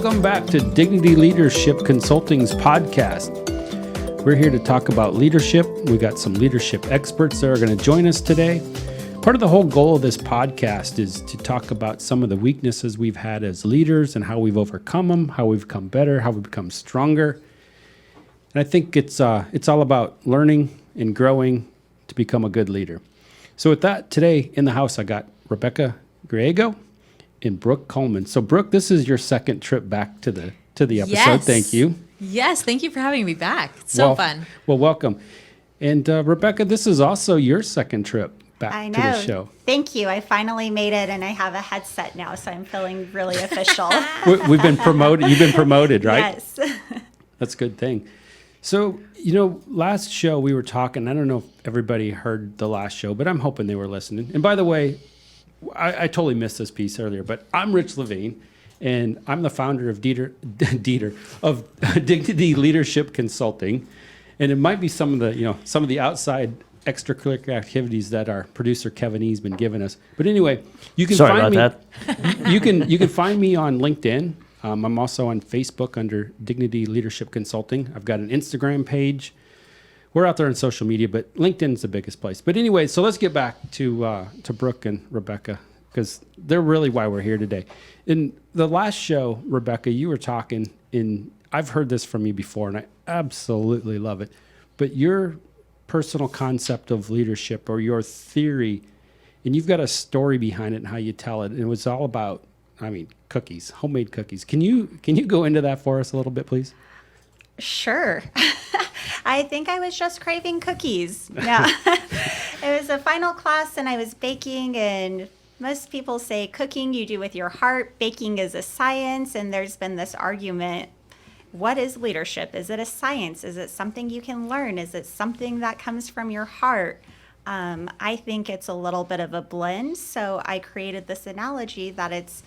Welcome back to Dignity Leadership Consulting's podcast. We're here to talk about leadership. We got some leadership experts that are going to join us today. Part of the whole goal of this podcast is to talk about some of the weaknesses we've had as leaders and how we've overcome them, how we've become better, how we've become stronger. And I think it's all about learning and growing to become a good leader. So with that, today in the house, I got Rebecca Griego and Brooke Coleman. So Brooke, this is your second trip back to the episode. Yes. Thank you. Yes, thank you for having me back. It's so fun. Well, welcome. And Rebecca, this is also your second trip back I know. to the show. Thank you. I finally made it, and I have a headset now, so I'm feeling really official. We've been promoted. You've been promoted, right? Yes. That's a good thing. So, last show we were talking, I don't know if everybody heard the last show, but I'm hoping they were listening. And by the way, I totally missed this piece earlier, but I'm Rich Levine, and I'm the founder of Dieter of Dignity Leadership Consulting. And it might be some of the outside extracurricular activities that our producer Kevin E's been giving us. But anyway, you can find me. You can find me on LinkedIn. I'm also on Facebook under Dignity Leadership Consulting. I've got an Instagram page. We're out there on social media, but LinkedIn's the biggest place. But anyway, so let's get back to Brooke and Rebecca, because they're really why we're here today. In the last show, Rebecca, you were talking, and I've heard this from you before, and I absolutely love it. But your personal concept of leadership, or your theory, and you've got a story behind it and how you tell it, and it was all about, cookies, homemade cookies. Can you go into that for us a little bit, please? Sure. I think I was just craving cookies. No. It was a final class, and I was baking, and most people say cooking you do with your heart. Baking is a science, and there's been this argument. What is leadership? Is it a science? Is it something you can learn? Is it something that comes from your heart? I think it's a little bit of a blend. So I created this analogy that it's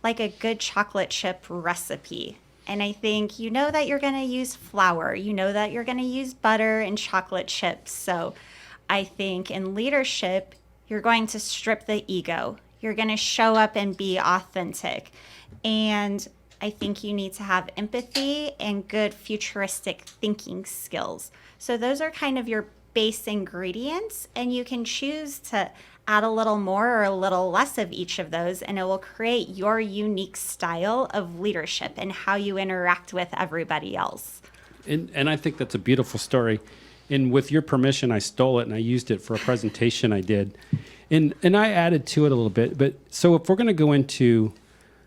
like a good chocolate chip recipe. And I think you know that you're going to use flour. You know that you're going to use butter and chocolate chips. So I think in leadership, you're going to strip the ego. You're going to show up and be authentic. And I think you need to have empathy and good futuristic thinking skills. So those are kind of your base ingredients, and you can choose to add a little more or a little less of each of those, and it will create your unique style of leadership and how you interact with everybody else. And I think that's a beautiful story. And with your permission, I stole it and I used it for a presentation I did. And I added to it a little bit. But so if we're going to go into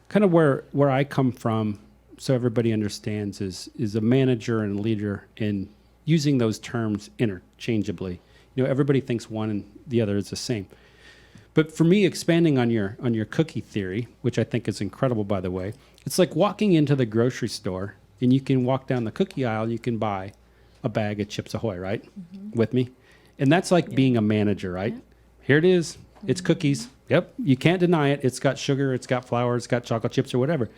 kind of where I come from, so everybody understands, is a manager and leader, and using those terms interchangeably. Everybody thinks one and the other is the same. But for me, expanding on your cookie theory, which I think is incredible, by the way, it's like walking into the grocery store, and you can walk down the cookie aisle and you can buy a bag of Chips Ahoy, right? Mm-hmm. With me? And that's like being a manager, right? Yeah. Here it is. It's cookies. Yep. You can't deny it. It's got sugar, it's got flour, it's got chocolate chips or whatever.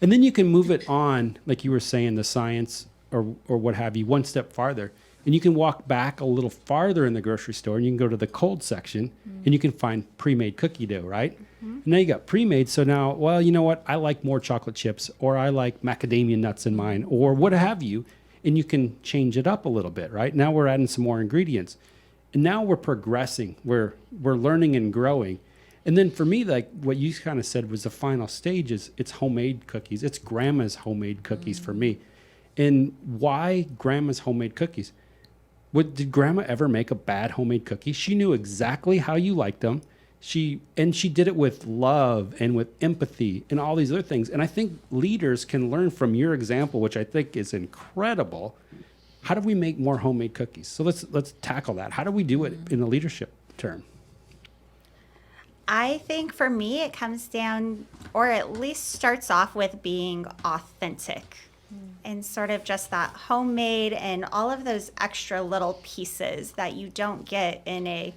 And then you can move it on, like you were saying, the science or what have you, one step farther. And you can walk back a little farther in the grocery store, and you can go to the cold section, and you can find pre-made cookie dough, right? Mm-hmm. And now you got pre-made. So now, well, you know what? I like more chocolate chips, or I like macadamia nuts in mine, or what have you. And you can change it up a little bit, right? Now we're adding some more ingredients. And now we're progressing. We're learning and growing. And then for me, like what you kind of said was the final stage is it's homemade cookies. It's grandma's homemade cookies for me. And why grandma's homemade cookies? Did grandma ever make a bad homemade cookie? She knew exactly how you liked them. She did it with love and with empathy and all these other things. And I think leaders can learn from your example, which I think is incredible. How do we make more homemade cookies? So let's tackle that. How do we do it in a leadership term? I think for me, it comes down, or at least starts off with being authentic. And sort of just that homemade and all of those extra little pieces that you don't get in a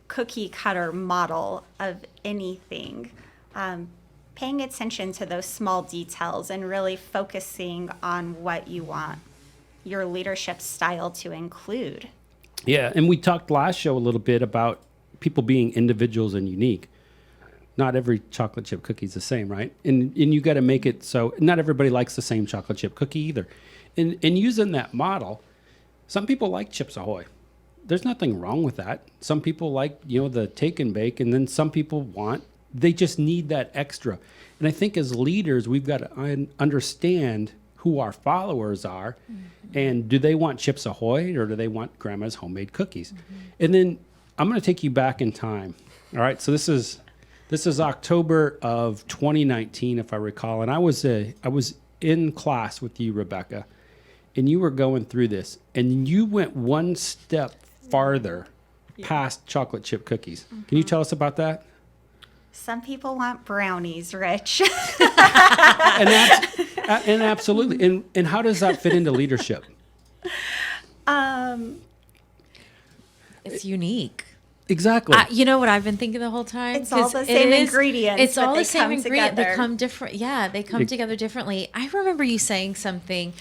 cookie cutter model of anything. Paying attention to those small details and really focusing on what you want your leadership style to include. Yeah, and we talked last show a little bit about people being individuals and unique. not every chocolate chip cookie is the same, right? And you got to make it so not everybody likes the same chocolate chip cookie either. And using that model, some people like Chips Ahoy. There's nothing wrong with that. Some people like, the take and bake, and then some people they just need that extra. And I think as leaders, we've got to understand who our followers are, and do they want Chips Ahoy or do they want grandma's homemade cookies? And then I'm going to take you back in time. All right, so this is October of 2019, if I recall, and I was in class with you, Rebecca, and you were going through this, and you went one step farther past chocolate chip cookies. Can you tell us about that? Some people want brownies, Rich. And absolutely. And how does that fit into leadership? It's unique. Exactly. You know what I've been thinking the whole time? It's all 'Cause the same ingredients, It's but all they the same come ingredients. They together. come different. Yeah, they come together differently. I remember you saying something,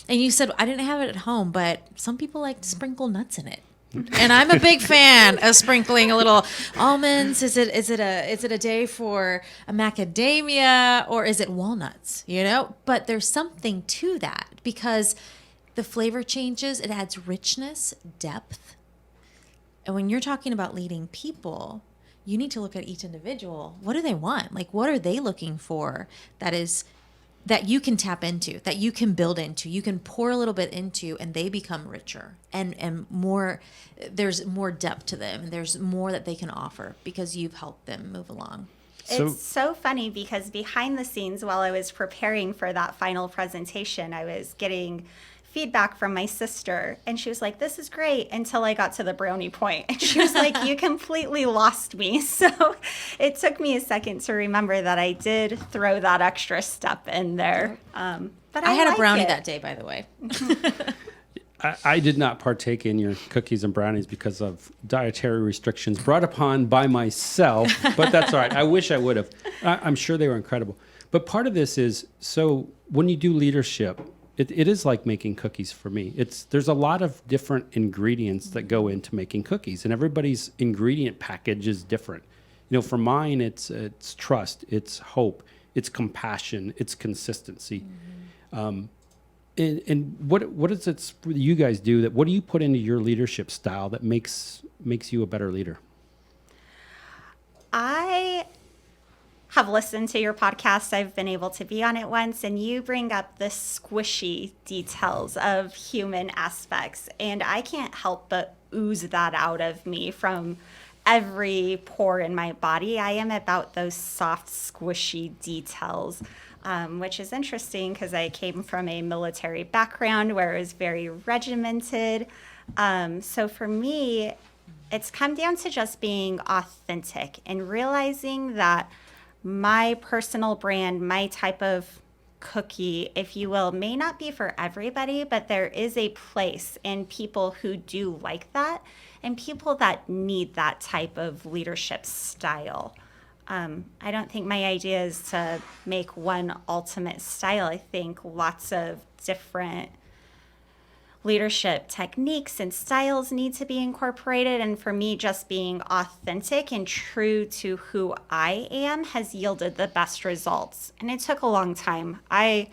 and you said, I didn't have it at home, but some people like to sprinkle nuts in it. And I'm a big fan of sprinkling a little almonds. Is it a day for a macadamia, or is it walnuts? But there's something to that, because the flavor changes. It adds richness, depth. And when you're talking about leading people, you need to look at each individual. What do they want? Like, what are they looking for that you can tap into, that you can build into, you can pour a little bit into, and they become richer and more, there's more depth to them, and there's more that they can offer because you've helped them move along. It's so funny because behind the scenes, while I was preparing for that final presentation, I was getting feedback from my sister, and she was like, "This is great," until I got to the brownie point. And she was like, "You completely lost me." So it took me a second to remember that I did throw that extra step in there. But I had like a brownie it. that day, by the way. I did not partake in your cookies and brownies because of dietary restrictions brought upon by myself, but that's all right. I wish I would have. I'm sure they were incredible. But part of this is, so when you do leadership, it is like making cookies for me. There's a lot of different ingredients that go into making cookies, and everybody's ingredient package is different. For mine, it's trust, it's hope, it's compassion, it's consistency. And what is it you guys do? What do you put into your leadership style that makes you a better leader? I have listened to your podcast. I've been able to be on it once, and you bring up the squishy details of human aspects, and I can't help but ooze that out of me from every pore in my body. I am about those soft, squishy details, which is interesting because I came from a military background where it was very regimented. So for me, it's come down to just being authentic and realizing that my personal brand, my type of cookie, if you will, may not be for everybody, but there is a place in people who do like that and people that need that type of leadership style. I don't think my idea is to make one ultimate style. I think lots of different leadership techniques and styles need to be incorporated. And for me, just being authentic and true to who I am has yielded the best results. And it took a long time. I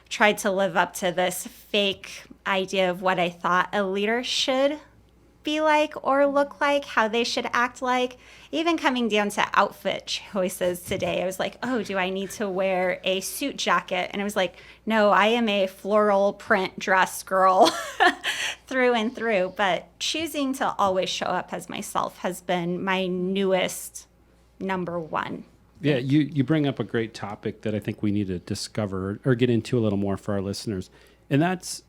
tried to live up to this fake idea of what I thought a leader should be like or look like, how they should act like. Even coming down to outfit choices today, I was like, oh, do I need to wear a suit jacket? And I was like, no, I am a floral print dress girl through and through. But choosing to always show up as myself has been my newest number one. Yeah, you bring up a great topic that I think we need to discover or get into a little more for our listeners. And that's,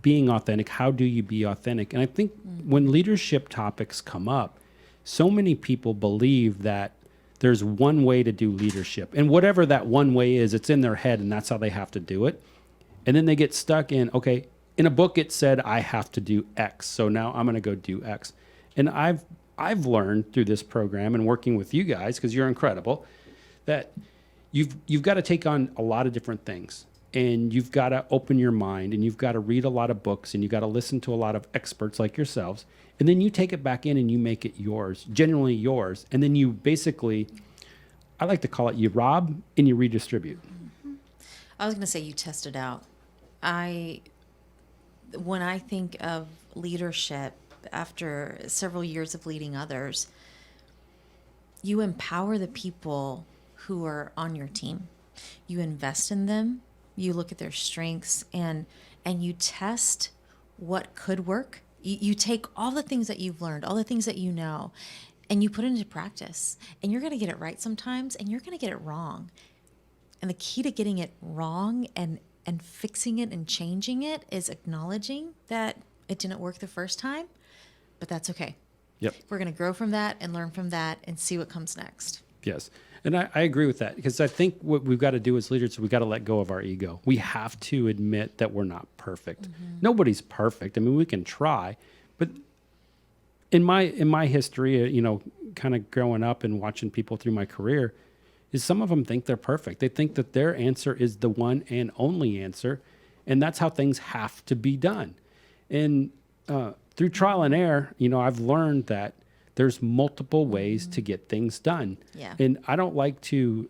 being authentic. How do you be authentic? And I think when leadership topics come up, so many people believe that there's one way to do leadership. And whatever that one way is, it's in their head and that's how they have to do it. And then they get stuck in, okay, in a book it said I have to do X, so now I'm going to go do X. And I've learned through this program and working with you guys, because you're incredible, that you've got to take on a lot of different things. And you've got to open your mind, and you've got to read a lot of books, and you've got to listen to a lot of experts like yourselves. And then you take it back in and you make it yours, genuinely yours. And then you basically I like to call it you rob and you redistribute. I was going to say you test it out. When I think of leadership after several years of leading others, you empower the people who are on your team. You invest in them. You look at their strengths and you test what could work. You take all the things that you've learned, all the things that you know, and you put it into practice. And you're going to get it right sometimes, and you're going to get it wrong. And the key to getting it wrong and fixing it and changing it is acknowledging that it didn't work the first time, but that's okay. Yep. We're going to grow from that and learn from that and see what comes next. Yes. And I agree with that, because I think what we've got to do as leaders, we've got to let go of our ego. We have to admit that we're not perfect. Nobody's perfect. I mean, we can try, but in my history, kind of growing up and watching people through my career, is some of them think they're perfect. They think that their answer is the one and only answer, and that's how things have to be done. And through trial and error, I've learned that there's multiple ways to get things done. Yeah. And I don't like to,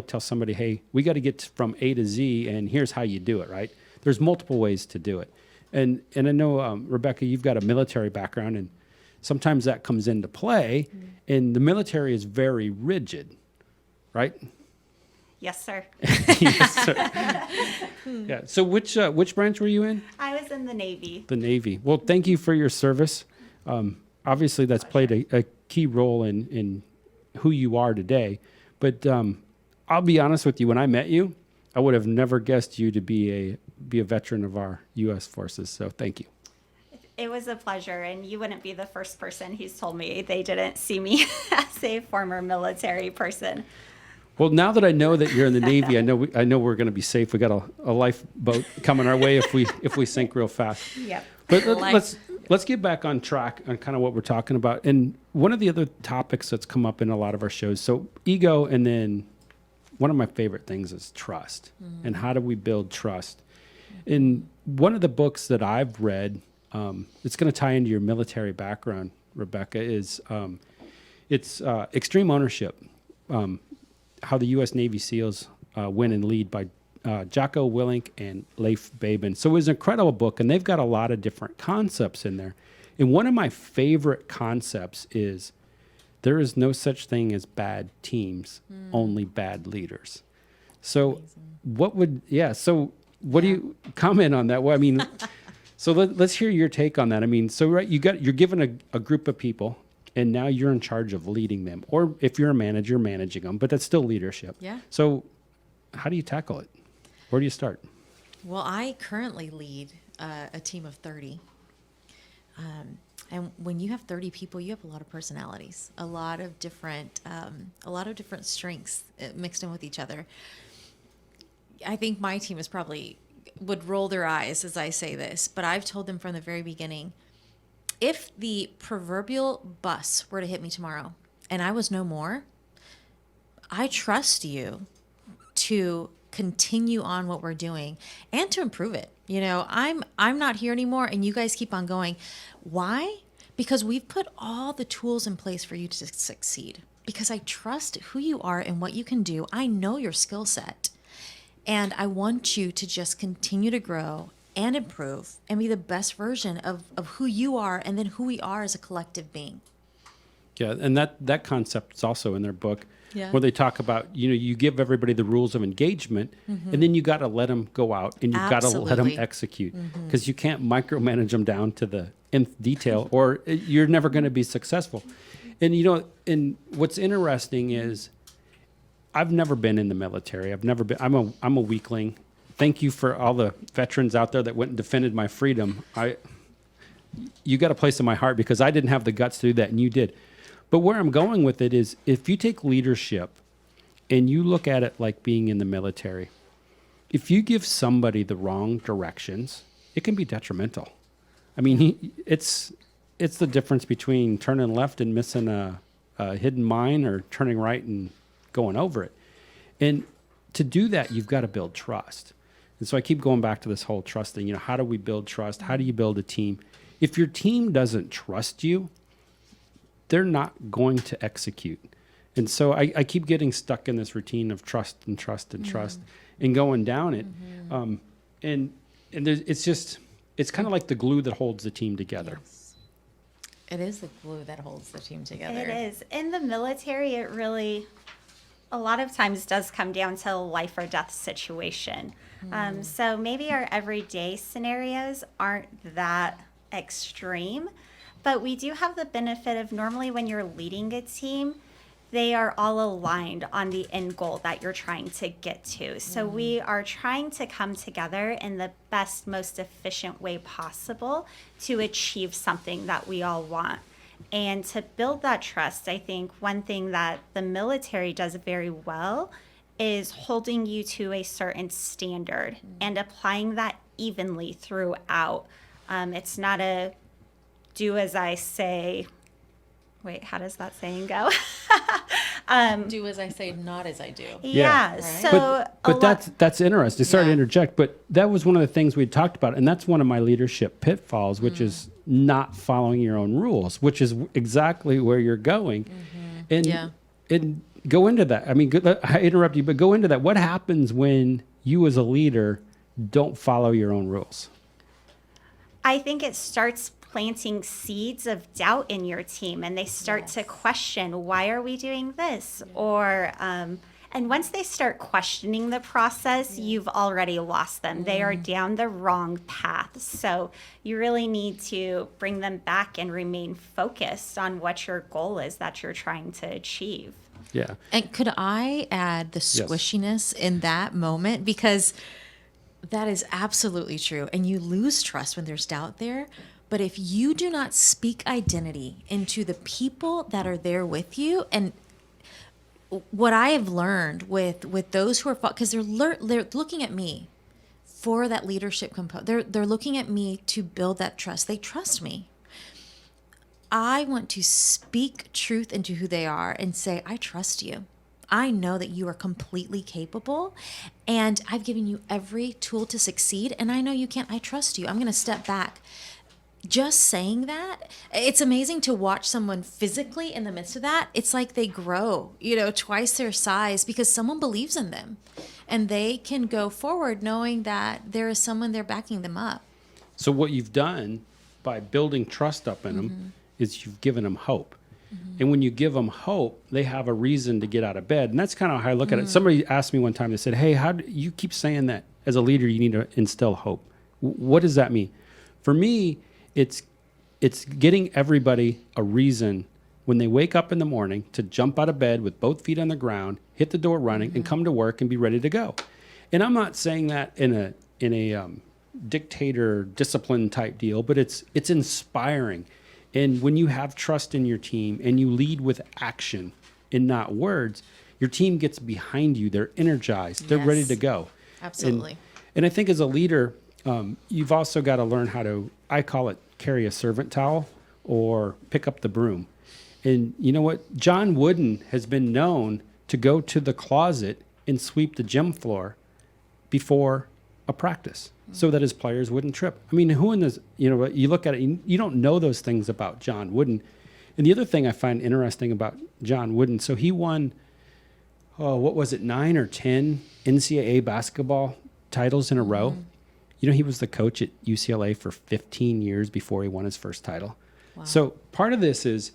tell somebody, hey, we got to get from A to Z and here's how you do it, right? There's multiple ways to do it. And I know, Rebecca, you've got a military background, and sometimes that comes into play, and the military is very rigid, right? Yes, sir. Yes, sir. Yeah. So which branch were you in? I was in the Navy. The Navy. Well, thank you for your service. Obviously, that's played a key role in who you are today. But I'll be honest with you. When I met you, I would have never guessed you to be a veteran of our U.S. forces. So thank you. It was a pleasure, and you wouldn't be the first person who's told me they didn't see me as a former military person. Well, now that I know that you're in the Navy, I know we're going to be safe. We got a lifeboat coming our way if we sink real fast. Yep. But let's get back on track on kind of what we're talking about. And one of the other topics that's come up in a lot of our shows, so ego, and then one of my favorite things is trust. And how do we build trust? In one of the books that I've read, it's going to tie into your military background, Rebecca, is it's Extreme Ownership, how the U.S. Navy SEALs win and lead, by Jocko Willink and Leif Babin. So it was an incredible book, and they've got a lot of different concepts in there. And one of my favorite concepts is there is no such thing as bad teams, only bad leaders. So what do you comment on that? Well, I mean, so let's hear your take on that. I mean, so right, you're given a group of people, and now you're in charge of leading them. Or if you're a manager, managing them, but that's still leadership. Yeah. So how do you tackle it? Where do you start? Well, I currently lead a team of 30. And when you have 30 people, you have a lot of personalities, a lot of different strengths mixed in with each other. I think my team would roll their eyes as I say this, but I've told them from the very beginning, if the proverbial bus were to hit me tomorrow and I was no more, I trust you to continue on what we're doing and to improve it. I'm not here anymore, and you guys keep on going. Why? Because we've put all the tools in place for you to succeed. Because I trust who you are and what you can do. I know your skill set. And I want you to just continue to grow and improve and be the best version of who you are, and then who we are as a collective being. Yeah, and that concept is also in their book, Yeah. where they talk about, you give everybody the rules of engagement, and then you got to let them go out, and you've got to let them Absolutely. execute, because you can't micromanage them down to the nth detail, or you're never going to be successful. And and what's interesting is, I've never been in the military. I'm a weakling. Thank you for all the veterans out there that went and defended my freedom. You got a place in my heart, because I didn't have the guts to do that, and you did. But where I'm going with it is, if you take leadership and you look at it like being in the military, if you give somebody the wrong directions, it can be detrimental. I mean, it's the difference between turning left and missing a hidden mine, or turning right and going over it. And to do that, you've got to build trust. And so I keep going back to this whole trust thing. How do we build trust? How do you build a team? If your team doesn't trust you, they're not going to execute. And so I keep getting stuck in this routine of trust and trust and trust and going down it. And it's kind of like the glue that holds the team together. Yes. It is the glue that holds the team together. It is. In the military, it really, a lot of times does come down to a life or death situation. So maybe our everyday scenarios aren't that extreme, but we do have the benefit of normally when you're leading a team, they are all aligned on the end goal that you're trying to get to. So we are trying to come together in the best, most efficient way possible to achieve something that we all want. And to build that trust, I think one thing that the military does very well is holding you to a certain standard and applying that evenly throughout. It's not a do as I say. Wait, how does that saying go? Do as I say, not as I do. Yeah. Right. So, But that's interesting. Sorry to Yeah. interject, but that was one of the things we talked about, and that's one of my leadership pitfalls, which is not following your own rules, which is exactly where you're going. And Yeah. and go into that. I mean, I interrupt you, but go into that. What happens when you, as a leader, don't follow your own rules? I think it starts planting seeds of doubt in your team, and they start to question, why are we doing this? Or, and once they start questioning the process, you've already lost them. They are down the wrong path. So you really need to bring them back and remain focused on what your goal is that you're trying to achieve. Yeah. And could I add the squishiness in that moment? Because that is absolutely true. And you lose trust when there's doubt there. But if you do not speak identity into the people that are there with you, and what I have learned with those who are, because they're looking at me for that leadership component. They're looking at me to build that trust. They trust me. I want to speak truth into who they are and say, I trust you. I know that you are completely capable, and I've given you every tool to succeed, and I know you can't. I trust you. I'm going to step back. Just saying that, it's amazing to watch someone physically in the midst of that. It's like they grow, twice their size because someone believes in them, and they can go forward knowing that there is someone there backing them up. So what you've done by building trust up in them is you've given them hope. And when you give them hope, they have a reason to get out of bed. And that's kind of how I look at it. Somebody asked me one time, they said, hey, how do you keep saying that as a leader, you need to instill hope? What does that mean? For me, it's getting everybody a reason when they wake up in the morning to jump out of bed with both feet on the ground, hit the door running, and come to work and be ready to go. And I'm not saying that in a dictator discipline type deal, but it's inspiring. And when you have trust in your team and you lead with action and not words, your team gets behind you. They're energized. They're ready Yes. to go. Absolutely. And I think as a leader, you've also got to learn how to, I call it, carry a servant towel or pick up the broom. And you know what? John Wooden has been known to go to the closet and sweep the gym floor before a practice so that his players wouldn't trip. I mean, who in this, you look at it, you don't know those things about John Wooden. And the other thing I find interesting about John Wooden, so he won, 9 or 10 NCAA basketball titles in a row. He was the coach at UCLA for 15 years before he won his first title. Wow. So part of this is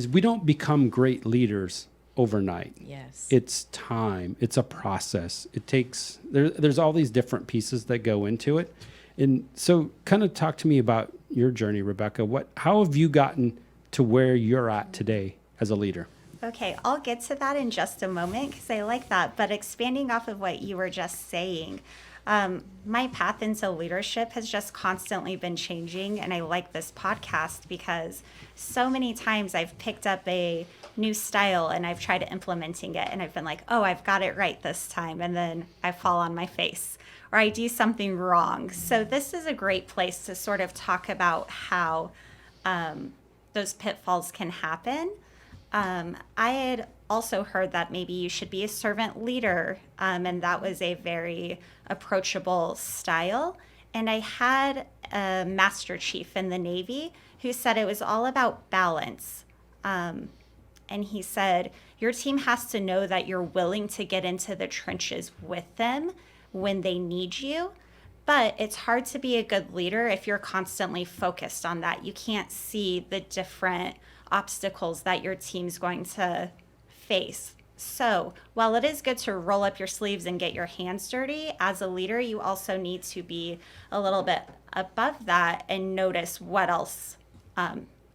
we don't become great leaders overnight. Yes. It's time. It's a process. It takes, there's all these different pieces that go into it. And so kind of talk to me about your journey, Rebecca. How have you gotten to where you're at today as a leader? Okay, I'll get to that in just a moment because I like that. But expanding off of what you were just saying, my path into leadership has just constantly been changing. And I like this podcast because so many times I've picked up a new style and I've tried implementing it and I've been like, oh, I've got it right this time. And then I fall on my face or I do something wrong. So this is a great place to sort of talk about how those pitfalls can happen. I had also heard that maybe you should be a servant leader, and that was a very approachable style. And I had a master chief in the Navy who said it was all about balance. and he said, your team has to know that you're willing to get into the trenches with them when they need you. But it's hard to be a good leader if you're constantly focused on that. You can't see the different obstacles that your team's going to face. So while it is good to roll up your sleeves and get your hands dirty, as a leader, you also need to be a little bit above that and notice what else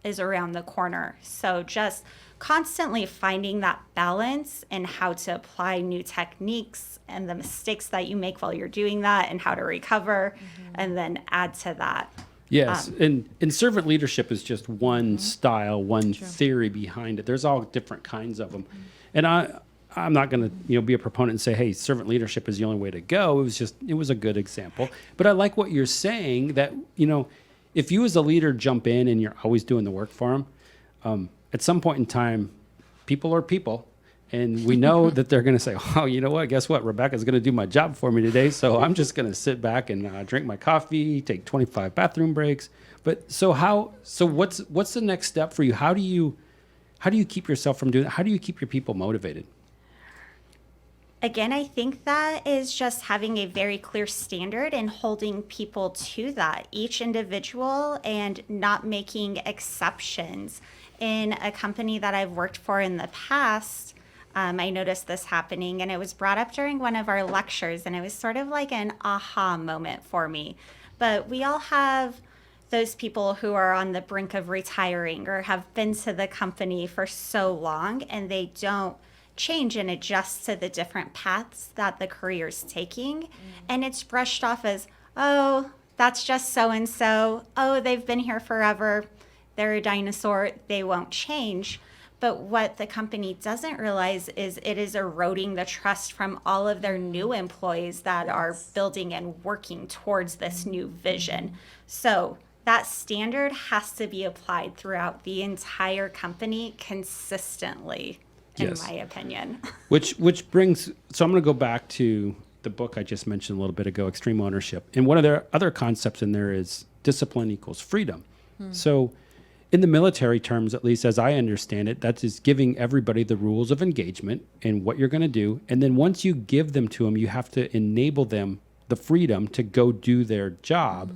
is around the corner. So just constantly finding that balance and how to apply new techniques and the mistakes that you make while you're doing that and how to recover and then add to that. Yes, and servant leadership is just one style, one theory behind it. There's all different kinds of them, and I'm not going to be a proponent and say, hey, servant leadership is the only way to go. It was a good example, but I like what you're saying that if you as a leader jump in and you're always doing the work for them, at some point in time, people are people. And we know that they're going to say, oh, you know what? Guess what? Rebecca's going to do my job for me today. So I'm just going to sit back and drink my coffee, take 25 bathroom breaks. But so what's the next step for you? How do you keep yourself from doing that? How do you keep your people motivated? Again, I think that is just having a very clear standard and holding people to that, each individual, and not making exceptions. In a company that I've worked for in the past, I noticed this happening, and it was brought up during one of our lectures, and it was sort of like an aha moment for me. But we all have those people who are on the brink of retiring or have been to the company for so long, and they don't change and adjust to the different paths that the career's taking. And it's brushed off as, oh, that's just so-and-so. Oh, they've been here forever. They're a dinosaur. They won't change. But what the company doesn't realize is it is eroding the trust from all of their new employees that are building and working towards this new vision. So that standard has to be applied throughout the entire company consistently, in my opinion. Which brings, so I'm going to go back to the book I just mentioned a little bit ago, Extreme Ownership. And one of their other concepts in there is discipline equals freedom. So in the military terms, at least as I understand it, that is giving everybody the rules of engagement and what you're going to do. And then once you give them to them, you have to enable them the freedom to go do their job.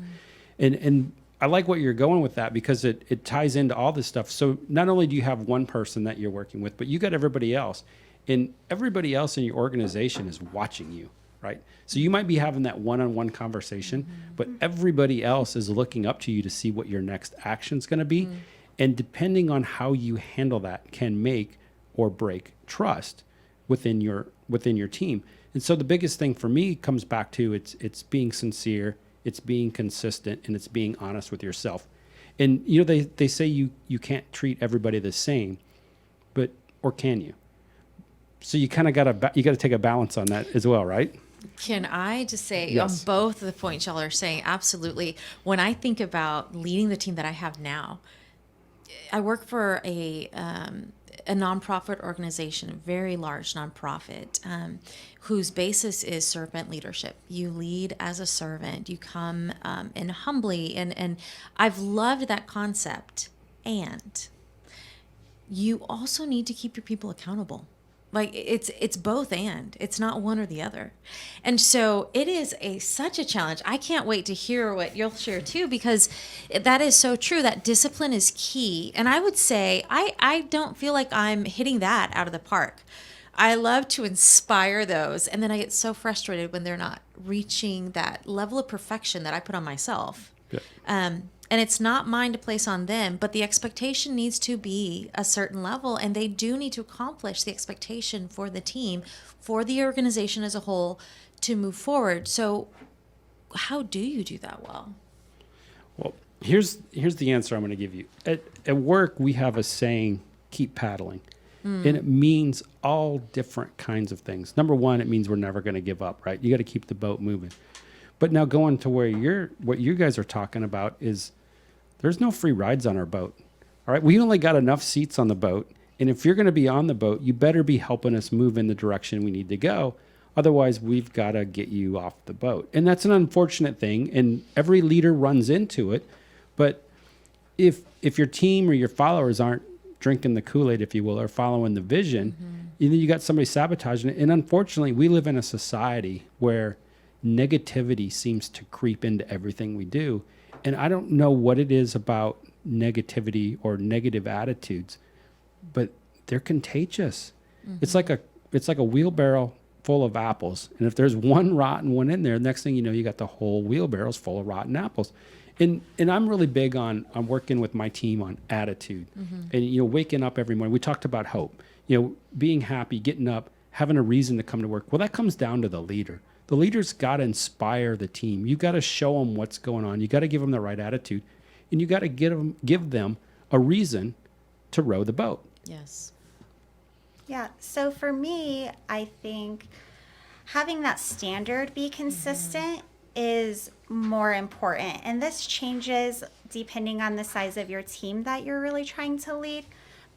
And I like what you're going with that because it ties into all this stuff. So not only do you have one person that you're working with, but you got everybody else. And everybody else in your organization is watching you, right? So you might be having that one-on-one conversation, but everybody else is looking up to you to see what your next action's going to be. And depending on how you handle that can make or break trust within your team. And so the biggest thing for me comes back to it's being sincere, it's being consistent, and it's being honest with yourself. And they say you can't treat everybody the same, or can you? So you kind of got to take a balance on that as well, right? Can I just say Yes. on both of the points y'all are saying, absolutely. When I think about leading the team that I have now, I work for a nonprofit organization, a very large nonprofit, whose basis is servant leadership. You lead as a servant. You come and humbly, and I've loved that concept. And you also need to keep your people accountable. Like it's both and it's not one or the other. And so it is such a challenge. I can't wait to hear what you'll share too, because that is so true. That discipline is key. And I would say, I don't feel like I'm hitting that out of the park. I love to inspire those. And then I get so frustrated when they're not reaching that level of perfection that I put on myself. Yeah. And it's not mine to place on them, but the expectation needs to be a certain level, and they do need to accomplish the expectation for the team, for the organization as a whole, to move forward. So how do you do that well? Well, here's the answer I'm going to give you. At work, we have a saying, keep paddling. And it means all different kinds of things. Number one, it means we're never going to give up, right? You got to keep the boat moving. But now going to what you guys are talking about is there's no free rides on our boat. All right. We only got enough seats on the boat. And if you're going to be on the boat, you better be helping us move in the direction we need to go. Otherwise, we've got to get you off the boat. And that's an unfortunate thing. And every leader runs into it. But if your team or your followers aren't drinking the Kool-Aid, if you will, or following the vision, and then you got somebody sabotaging it. And unfortunately, we live in a society where negativity seems to creep into everything we do. And I don't know what it is about negativity or negative attitudes, but they're contagious. It's like a wheelbarrow full of apples. And if there's one rotten one in there, next thing you know, you got the whole wheelbarrow's full of rotten apples. And I'm really big on working with my team on attitude and, waking up every morning. We talked about hope, being happy, getting up, having a reason to come to work. Well, that comes down to the leader. The leader's got to inspire the team. You got to show them what's going on. You got to give them the right attitude, and you got to give them a reason to row the boat. Yes. Yeah. So for me, I think having that standard be consistent is more important. And this changes depending on the size of your team that you're really trying to lead.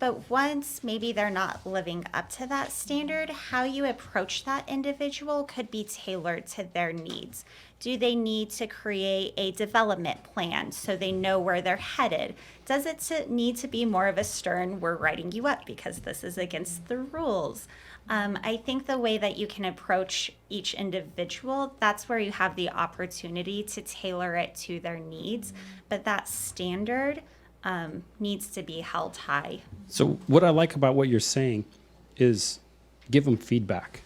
But once maybe they're not living up to that standard, how you approach that individual could be tailored to their needs. Do they need to create a development plan so they know where they're headed? Does it need to be more of a stern, we're writing you up because this is against the rules? I think the way that you can approach each individual, that's where you have the opportunity to tailor it to their needs. But that standard needs to be held high. So what I like about what you're saying is give them feedback.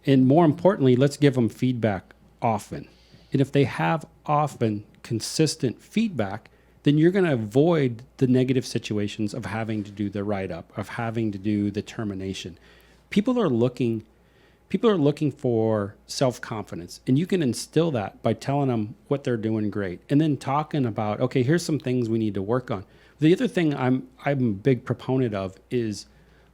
And more importantly, let's give them feedback often. And if they have often consistent feedback, then you're going to avoid the negative situations of having to do the write-up, of having to do the termination. People are looking for self-confidence, and you can instill that by telling them what they're doing great and then talking about, okay, here's some things we need to work on. The other thing I'm a big proponent of is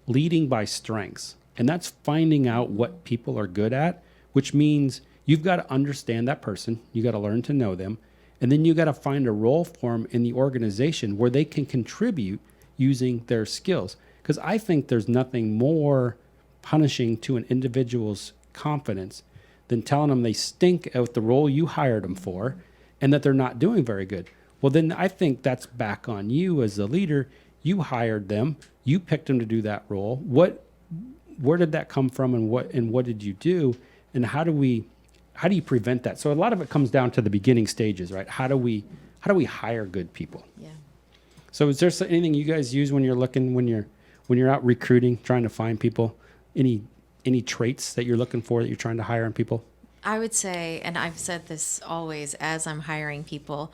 leading by strengths, and that's finding out what people are good at, which means you've got to understand that person, you got to learn to know them, and then you got to find a role for them in the organization where they can contribute using their skills. Because I think there's nothing more punishing to an individual's confidence than telling them they stink at the role you hired them for and that they're not doing very good. Well, then I think that's back on you as the leader. You hired them, you picked them to do that role. Where did that come from, and what did you do, and how do you prevent that? So a lot of it comes down to the beginning stages, right? How do we hire good people? Yeah. So is there anything you guys use when you're out recruiting, trying to find people? Any traits that you're looking for that you're trying to hire in people? I would say, and I've said this always as I'm hiring people,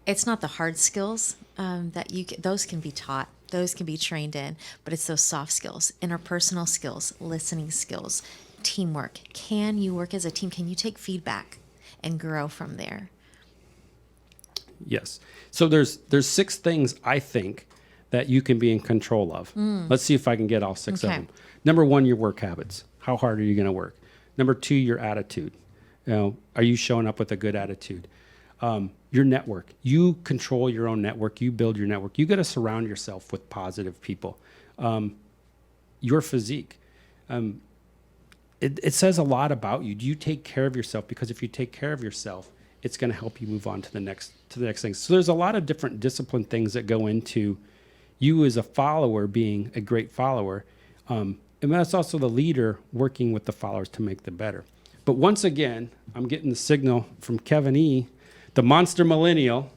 it's not the hard skills those can be taught, those can be trained in, but it's those soft skills, interpersonal skills, listening skills, teamwork. Can you work as a team? Can you take feedback and grow from there? Yes. So there's 6 things I think that you can be in control of. Let's see if I can get all 6 of Okay. them. Number 1, your work habits. How hard are you going to work? Number 2, your attitude. Are you showing up with a good attitude? Your network. You control your own network. You build your network. You got to surround yourself with positive people. Your physique. It says a lot about you. Do you take care of yourself? Because if you take care of yourself, it's going to help you move on to the next thing. So there's a lot of different discipline things that go into you as a follower being a great follower. And that's also the leader working with the followers to make them better. But once again, I'm getting the signal from Kevin E., the Monster Millennial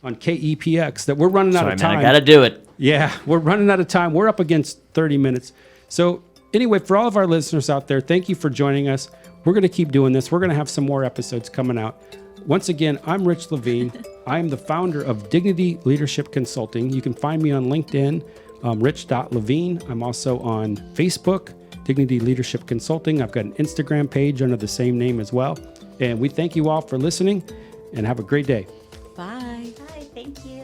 on KEPX, that we're running out of time. Sorry, man, I got to do it. Yeah, we're running out of time. We're up against 30 minutes. So anyway, for all of our listeners out there, thank you for joining us. We're going to keep doing this. We're going to have some more episodes coming out. Once again, I'm Rich Levine. I am the founder of Dignity Leadership Consulting. You can find me on LinkedIn, rich.levine. I'm also on Facebook, Dignity Leadership Consulting. I've got an Instagram page under the same name as well. And we thank you all for listening, and have a great day. Bye. Bye. Thank you.